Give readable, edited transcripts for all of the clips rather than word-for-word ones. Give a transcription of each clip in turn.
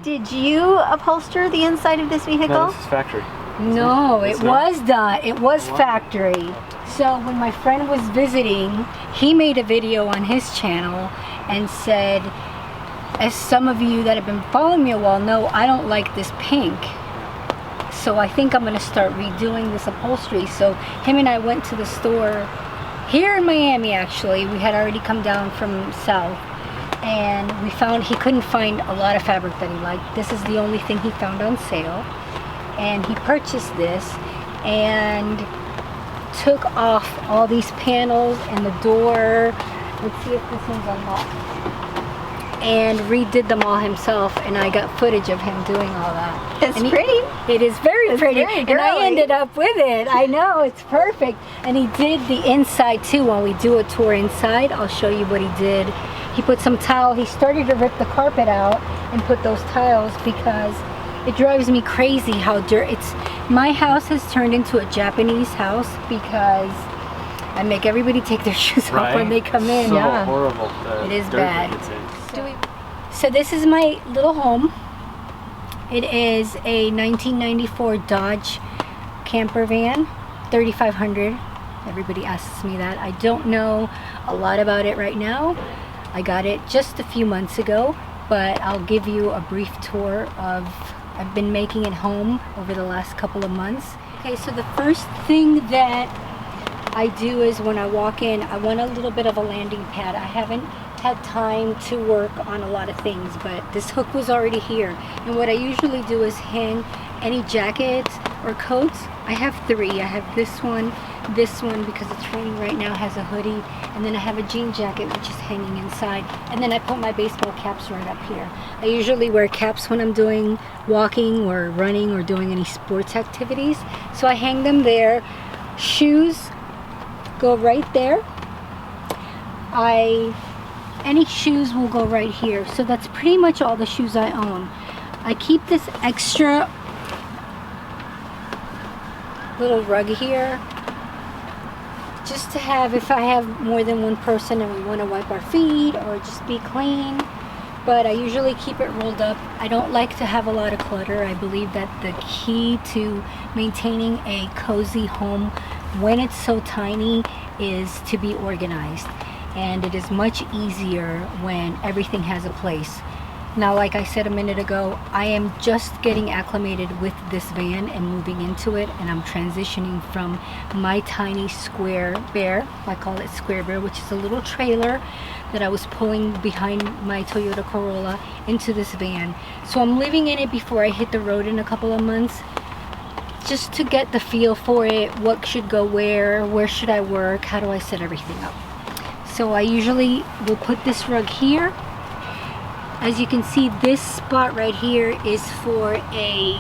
Did you upholster the inside of this vehicle? No, this is factory. No, it was done. It was Wow. factory. So when my friend was visiting, he made a video on his channel and said, as some of you that have been following me a while know, I don't like this pink. So I think I'm going to start redoing this upholstery. So him and I went to the store here in Miami, actually. We had already come down from south. And we found he couldn't find a lot of fabric that he liked. This is the only thing he found on sale. And he purchased this and took off all these panels and the door. Let's see if this one's unlocked. And redid them all himself, and I got footage of him doing all that. It's pretty. It is very pretty, very and I girly. ended up with it. I know, it's perfect. And he did the inside too. When we do a tour inside, I'll show you what he did. He put some tile. He started to rip the carpet out and put those tiles because it drives me crazy how my house has turned into a Japanese house because I make everybody take their shoes off when they come in. So Yeah, horrible. it is Dirt bad. that gets in. So this is my little home. It is a 1994 Dodge camper van, 3500. Everybody asks me that. I don't know a lot about it right now. I got it just a few months ago, but I'll give you a brief tour of, I've been making it home over the last couple of months. Okay, so the first thing that I do is when I walk in, I want a little bit of a landing pad. I haven't had time to work on a lot of things, but this hook was already here. And what I usually do is hang any jackets or coats. I have three. I have this one because it's raining right now, has a hoodie, and then I have a jean jacket which is hanging inside, and then I put my baseball caps right up here. I usually wear caps when I'm doing walking or running or doing any sports activities, so I hang them there. Shoes go right there. Any shoes will go right here. So that's pretty much all the shoes I own. I keep this extra little rug here just to have if I have more than one person and we want to wipe our feet or just be clean. But I usually keep it rolled up. I don't like to have a lot of clutter. I believe that the key to maintaining a cozy home when it's so tiny is to be organized. And it is much easier when everything has a place. Now, like I said a minute ago, I am just getting acclimated with this van and moving into it, and I'm transitioning from my tiny square bear, I call it square bear, which is a little trailer that I was pulling behind my Toyota Corolla, into this van. So I'm living in it before I hit the road in a couple of months, just to get the feel for it, what should go where should I work, how do I set everything up. So I usually will put this rug here. As you can see, this spot right here is for a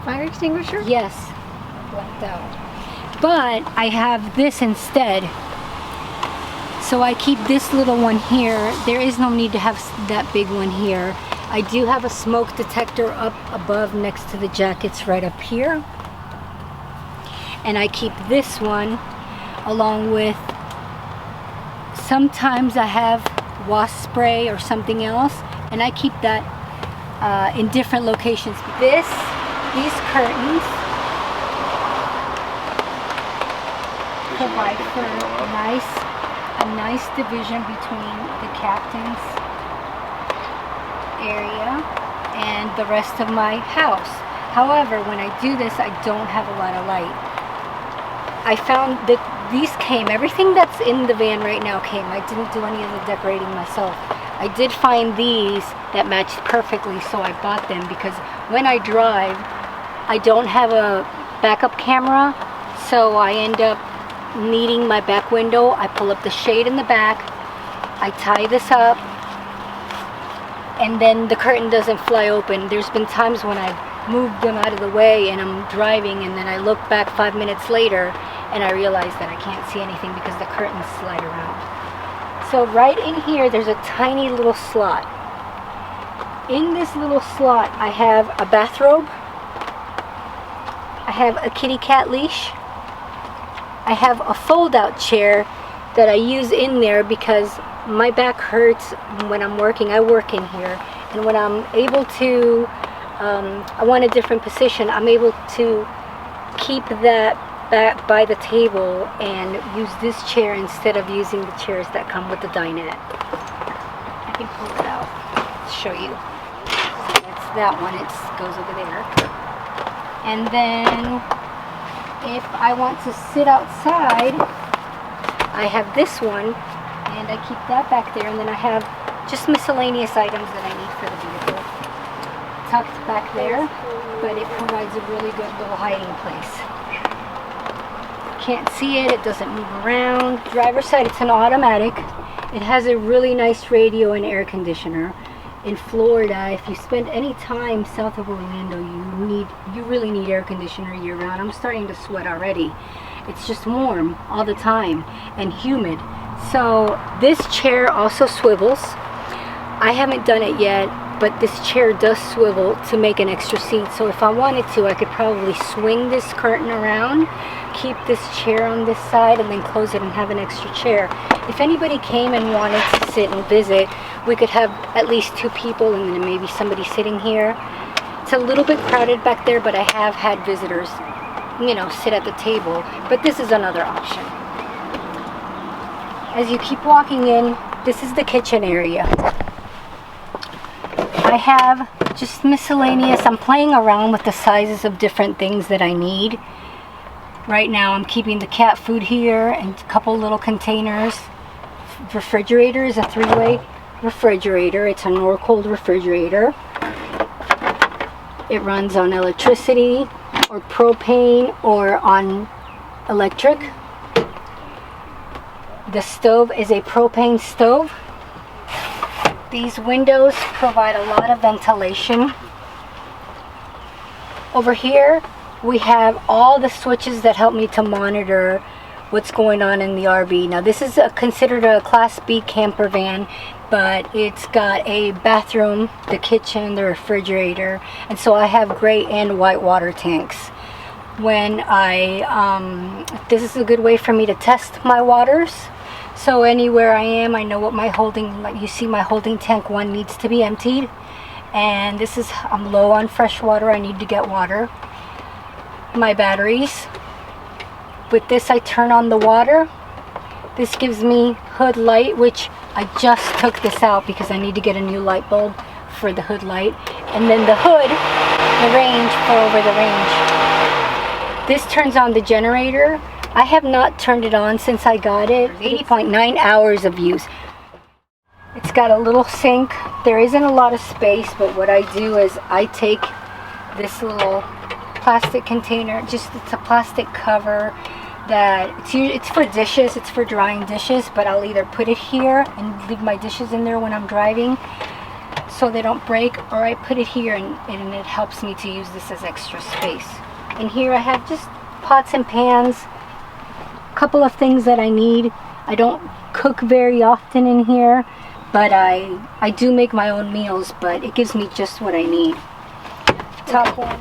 Fire extinguisher? yes, blacked out. But I have this instead. So I keep this little one here. There is no need to have that big one here. I do have a smoke detector up above next to the jackets right up here. And I keep this one along with, sometimes I have wasp spray or something else, and I keep that in different locations. These curtains provide for a nice division between the captain's area and the rest of my house. However, when I do this, I don't have a lot of light. I found that these came, everything that's in the van right now came. I didn't do any of the decorating myself. I did find these that matched perfectly, so I bought them because when I drive, I don't have a backup camera, so I end up needing my back window. I pull up the shade in the back, I tie this up, and then the curtain doesn't fly open. There's been times when I've moved them out of the way and I'm driving, and then I look back 5 minutes later and I realize that I can't see anything because the curtains slide around. So right in here there's a tiny little slot. In this little slot I have a bathrobe, I have a kitty cat leash, I have a fold out chair that I use in there because my back hurts when I'm working. I work in here, and when I'm able to, I want a different position. I'm able to keep that back by the table and use this chair instead of using the chairs that come with the dinette. I can pull it out to show you. It's that one. It goes over there. And then if I want to sit outside, I have this one, and I keep that back there, and then I have just miscellaneous items that I need for the vehicle tucked back there, but it provides a really good little hiding place. Can't see it, it doesn't move around. Driver's side, it's an automatic. It has a really nice radio and air conditioner. In Florida, if you spend any time south of Orlando, you really need air conditioner year round. I'm starting to sweat already. It's just warm all the time and humid. So this chair also swivels. I haven't done it yet, but this chair does swivel to make an extra seat. So if I wanted to, I could probably swing this curtain around, keep this chair on this side, and then close it and have an extra chair. If anybody came and wanted to sit and visit, we could have at least 2 people and then maybe somebody sitting here. It's a little bit crowded back there, but I have had visitors, you know, sit at the table. But this is another option. As you keep walking in, this is the kitchen area. I have just miscellaneous. I'm playing around with the sizes of different things that I need. Right now I'm keeping the cat food here and a couple little containers. Refrigerator is a 3-way refrigerator. It's a Norcold refrigerator. It runs on electricity or propane or on electric. The stove is a propane stove. These windows provide a lot of ventilation. Over here we have all the switches that help me to monitor what's going on in the RV. Now this is considered a Class B camper van, but it's got a bathroom, the kitchen, the refrigerator, and so I have gray and white water tanks. When this is a good way for me to test my waters. So anywhere I am, I know what my holding, like you see my holding tank 1 needs to be emptied. And this is, I'm low on fresh water, I need to get water. My batteries. With this I turn on the water. This gives me hood light, which I just took this out because I need to get a new light bulb for the hood light. And then the hood, the range for over the range. This turns on the generator. I have not turned it on since I got it. 80.9 hours of use. It's got a little sink. There isn't a lot of space, but what I do is I take this little plastic container, it's a plastic cover that it's for dishes, it's for drying dishes, but I'll either put it here and leave my dishes in there when I'm driving so they don't break, or I put it here and it helps me to use this as extra space. And here I have just pots and pans, couple of things that I need. I don't cook very often in here, but I do make my own meals, but it gives me just what I need. Top one.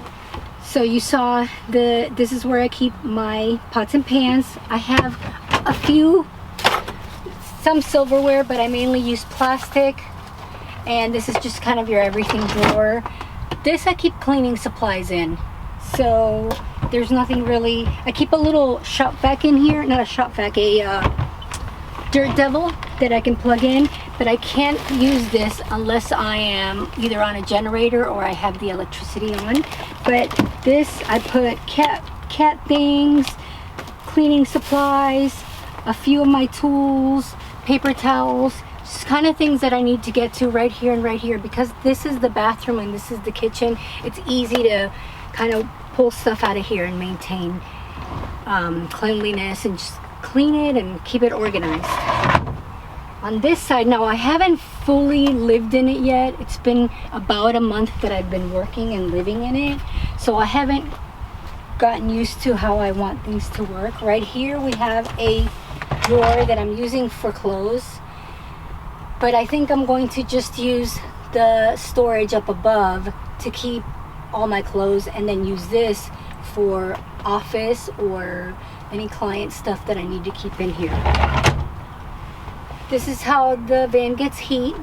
So you saw this is where I keep my pots and pans. I have some silverware, but I mainly use plastic. And this is just kind of your everything drawer. This I keep cleaning supplies in. So there's nothing really. I keep a little shop vac in here, not a shop vac, a dirt devil that I can plug in, but I can't use this unless I am either on a generator or I have the electricity on. But this, I put cat things, cleaning supplies, a few of my tools, paper towels, just kind of things that I need to get to right here and right here. Because this is the bathroom and this is the kitchen, it's easy to kind of pull stuff out of here and maintain cleanliness and just clean it and keep it organized. On this side, now I haven't fully lived in it yet. It's been about a month that I've been working and living in it, so I haven't gotten used to how I want things to work. Right here we have a drawer that I'm using for clothes, but I think I'm going to just use the storage up above to keep all my clothes, and then use this for office or any client stuff that I need to keep in here. This is how the van gets heat.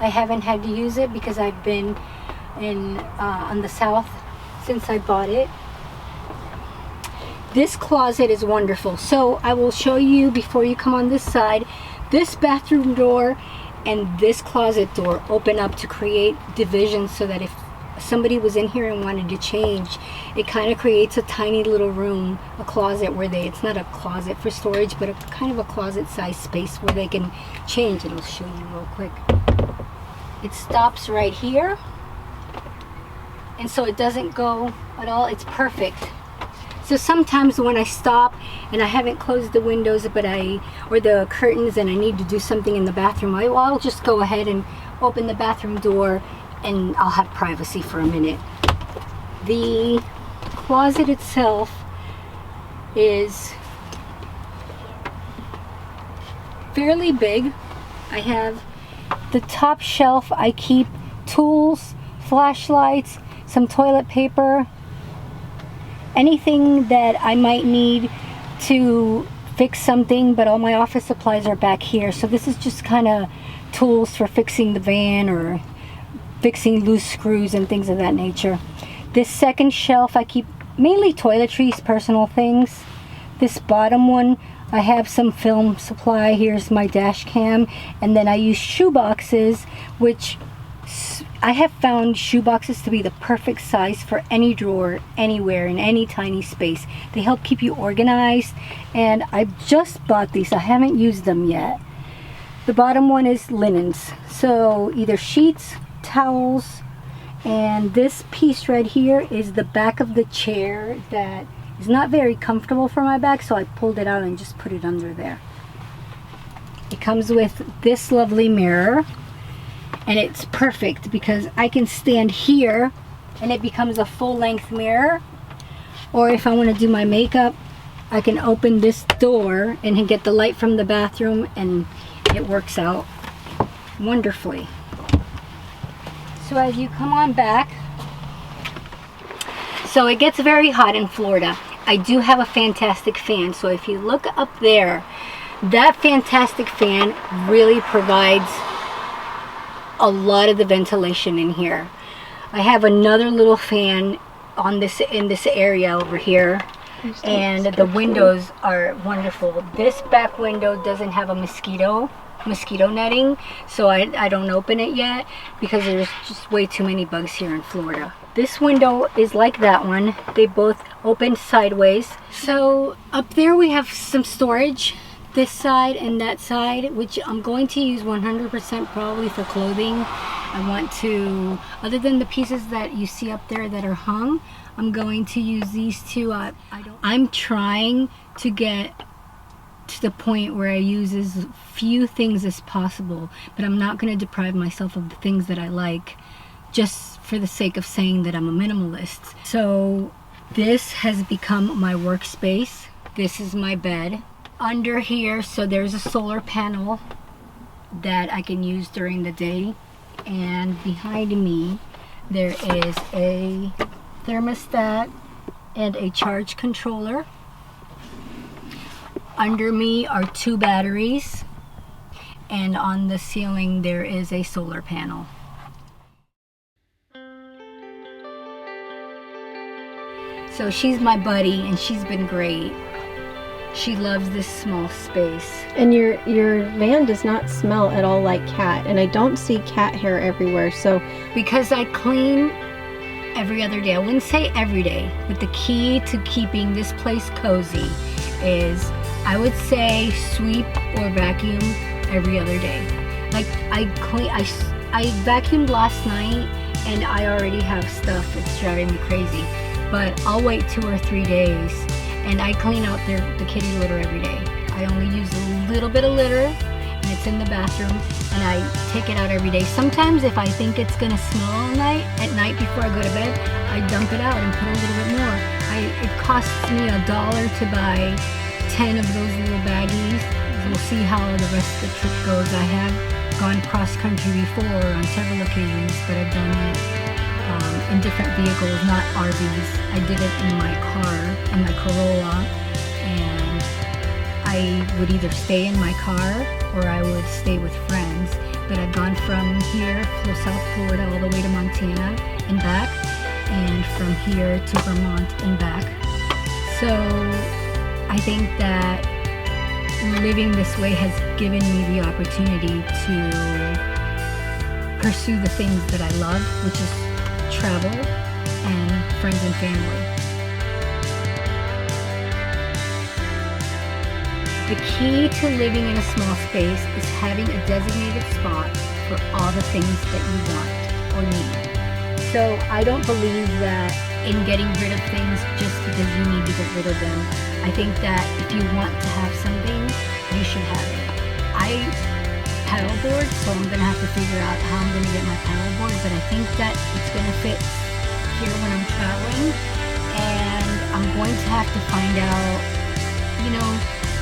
I haven't had to use it because I've been in on the south since I bought it. This closet is wonderful. So I will show you before you come on this side. This bathroom door and this closet door open up to create divisions so that if somebody was in here and wanted to change, it kind of creates a tiny little room, a closet where it's not a closet for storage, but a kind of a closet size space where they can change. And I'll show you real quick. It stops right here, and so it doesn't go at all. It's perfect. So sometimes when I stop and I haven't closed the windows or the curtains and I need to do something in the bathroom, I'll just go ahead and open the bathroom door and I'll have privacy for a minute. The closet itself is fairly big. I have the top shelf. I keep tools, flashlights, some toilet paper, anything that I might need to fix something, but all my office supplies are back here. So this is just kind of tools for fixing the van or fixing loose screws and things of that nature. This second shelf I keep mainly toiletries, personal things. This bottom one I have some film supply. Here's my dash cam, and then I use shoe boxes, which I have found shoe boxes to be the perfect size for any drawer, anywhere, in any tiny space. They help keep you organized, and I just bought these. I haven't used them yet. The bottom one is linens, so either sheets, towels, and this piece right here is the back of the chair that is not very comfortable for my back, so I pulled it out and just put it under there. It comes with this lovely mirror, and it's perfect because I can stand here and it becomes a full-length mirror, or if I want to do my makeup, I can open this door and get the light from the bathroom, and it works out wonderfully. So as you come on back, so it gets very hot in Florida. I do have a fantastic fan, so if you look up there, that fantastic fan really provides a lot of the ventilation in here. I have another little fan on this in this area over here, and the windows are wonderful. This back window doesn't have a mosquito netting, so I don't open it yet because there's just way too many bugs here in Florida. This window is like that one. They both open sideways. So up there we have some storage, this side and that side, which I'm going to use 100% probably for clothing. I want to, other than the pieces that you see up there that are hung, I'm going to use these two. I'm trying to get to the point where I use as few things as possible, but I'm not going to deprive myself of the things that I like just for the sake of saying that I'm a minimalist. So this has become my workspace. This is my bed. Under here, so there's a solar panel that I can use during the day, and behind me there is a thermostat and a charge controller. Under me are 2 batteries, and on the ceiling there is a solar panel. So she's my buddy, and she's been great. She loves this small space. And your van does not smell at all like cat, and I don't see cat hair everywhere. So because I clean every other day, I wouldn't say every day, but the key to keeping this place cozy is, I would say, sweep or vacuum every other day. Like I vacuumed last night and I already have stuff. It's driving me crazy, but I'll wait 2 or 3 days. And I clean out the kitty litter every day. I only use a little bit of litter, and it's in the bathroom, and I take it out every day. Sometimes if I think it's gonna smell at night before I go to bed, I dump it out and put a little bit more. It costs me $1 to buy 10 of those little baggies. We'll see how the rest of the trip goes. I have gone cross country before on several occasions, but I've done it in different vehicles, not RVs. I did it in my car, in my Corolla, and I would either stay in my car or I would stay with friends. But I've gone from here, South Florida, all the way to Montana and back, and from here to Vermont and back. So I think that living this way has given me the opportunity to pursue the things that I love, which is travel and friends and family. The key to living in a small space is having a designated spot for all the things that you want or need. So I don't believe that in getting rid of things just because you need to get rid of them. I think that if you want to have something, you should have it. I paddleboard, so I'm going to have to figure out how I'm going to get my paddleboard, but I think that it's going to fit here when I'm traveling, and I'm going to have to find out, you know,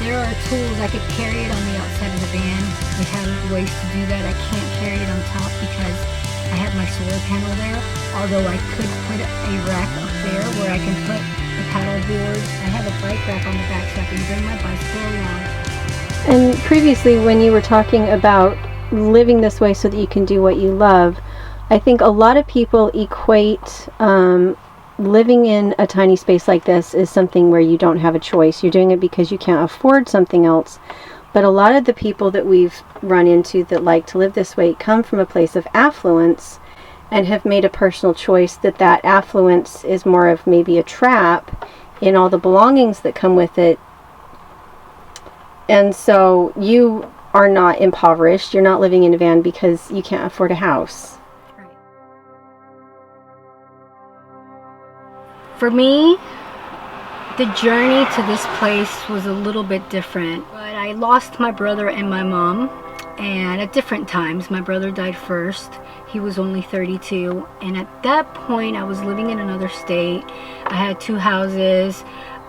there are tools. I could carry it on the outside of the van. I have ways to do that. I can't carry it on top because I have my solar panel there, although I could put a rack up there where I can put the paddleboard. I have a bike rack on the back so I can bring my bicycle along. And previously when you were talking about living this way so that you can do what you love, I think a lot of people equate living in a tiny space like this is something where you don't have a choice. You're doing it because you can't afford something else. But a lot of the people that we've run into that like to live this way come from a place of affluence and have made a personal choice that that affluence is more of maybe a trap in all the belongings that come with it. And so you are not impoverished. You're not living in a van because you can't afford a house. For me, the journey to this place was a little bit different. But I lost my brother and my mom, and at different times. My brother died first. He was only 32, and at that point I was living in another state. I had 2 houses.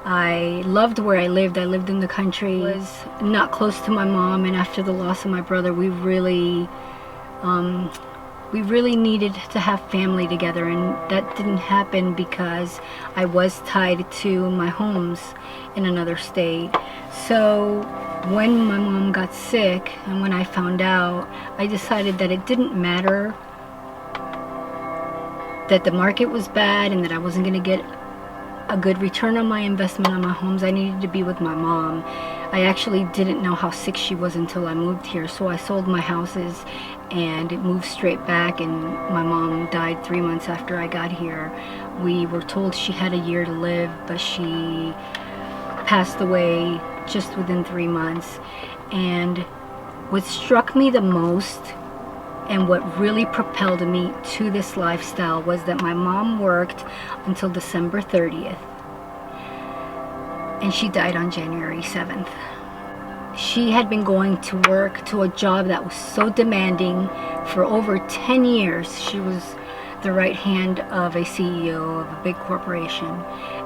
I loved where I lived. I lived in the country. I was not close to my mom, and after the loss of my brother, we really needed to have family together, and that didn't happen because I was tied to my homes in another state. So when my mom got sick and when I found out, I decided that it didn't matter that the market was bad and that I wasn't going to get a good return on my investment on my homes. I needed to be with my mom. I actually didn't know how sick she was until I moved here, so I sold my houses and moved straight back, and my mom died 3 months after I got here. We were told she had a year to live, but she passed away just within 3 months. And what struck me the most and what really propelled me to this lifestyle was that my mom worked until December 30th, and she died on January 7th. She had been going to work to a job that was so demanding for over 10 years. She was the right hand of a CEO of a big corporation,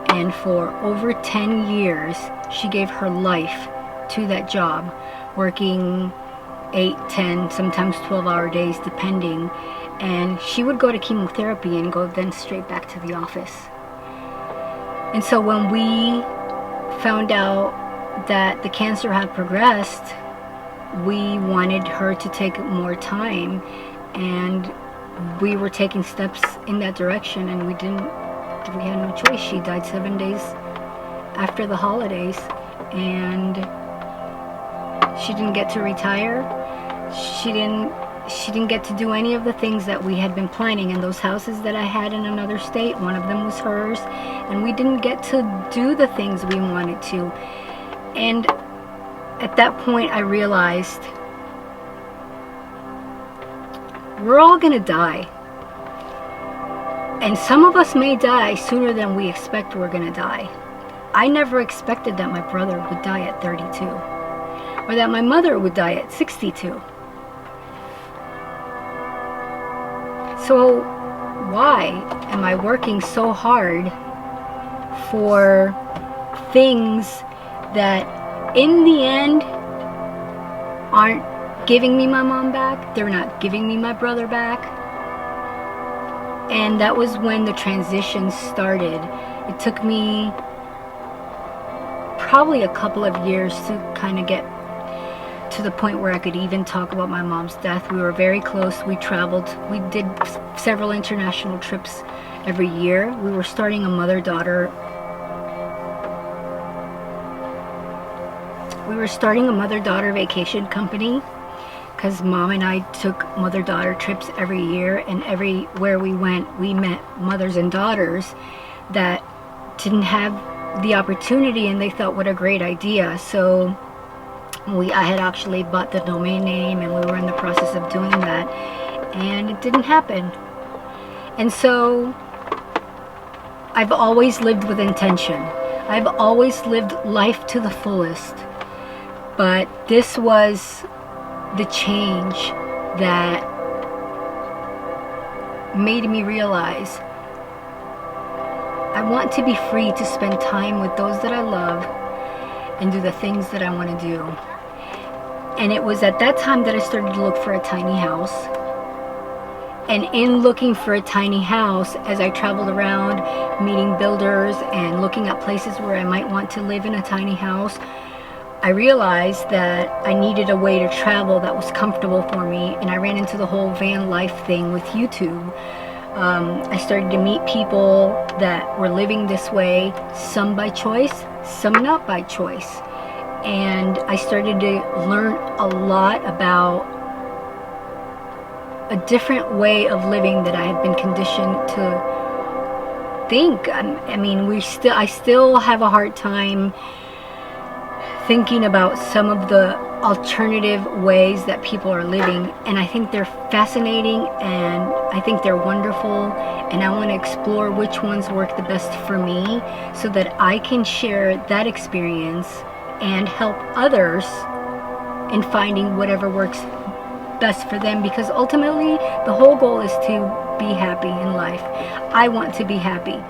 and for over 10 years she gave her life to that job, working 8, 10, sometimes 12-hour days depending, and she would go to chemotherapy and go then straight back to the office. And so when we found out that the cancer had progressed, we wanted her to take more time, and we were taking steps in that direction, and we had no choice. She died 7 days after the holidays, and she didn't get to retire. She didn't get to do any of the things that we had been planning. And those houses that I had in another state, one of them was hers, and we didn't get to do the things we wanted to. And at that point I realized we're all gonna die, and some of us may die sooner than we expect we're gonna die. I never expected that my brother would die at 32, or that my mother would die at 62. So why am I working so hard for things that in the end aren't giving me my mom back? They're not giving me my brother back. And that was when the transition started. It took me probably a couple of years to kind of get to the point where I could even talk about my mom's death. We were very close. We traveled. We did several international trips every year. We were starting a mother-daughter. We were starting a mother-daughter vacation company because Mom and I took mother-daughter trips every year, and everywhere we went, we met mothers and daughters that didn't have the opportunity, and they thought, what a great idea. So I had actually bought the domain name, and we were in the process of doing that, and it didn't happen. And so I've always lived with intention. I've always lived life to the fullest. But this was the change that made me realize I want to be free to spend time with those that I love and do the things that I want to do. And it was at that time that I started to look for a tiny house. And in looking for a tiny house, as I traveled around meeting builders and looking at places where I might want to live in a tiny house, I realized that I needed a way to travel that was comfortable for me, and I ran into the whole van life thing with YouTube. I started to meet people that were living this way, some by choice, some not by choice. And I started to learn a lot about a different way of living that I had been conditioned to think. I mean, I still have a hard time thinking about some of the alternative ways that people are living, and I think they're fascinating, and I think they're wonderful, and I want to explore which ones work the best for me so that I can share that experience and help others in finding whatever works best for them, because ultimately the whole goal is to be happy in life. I want to be happy.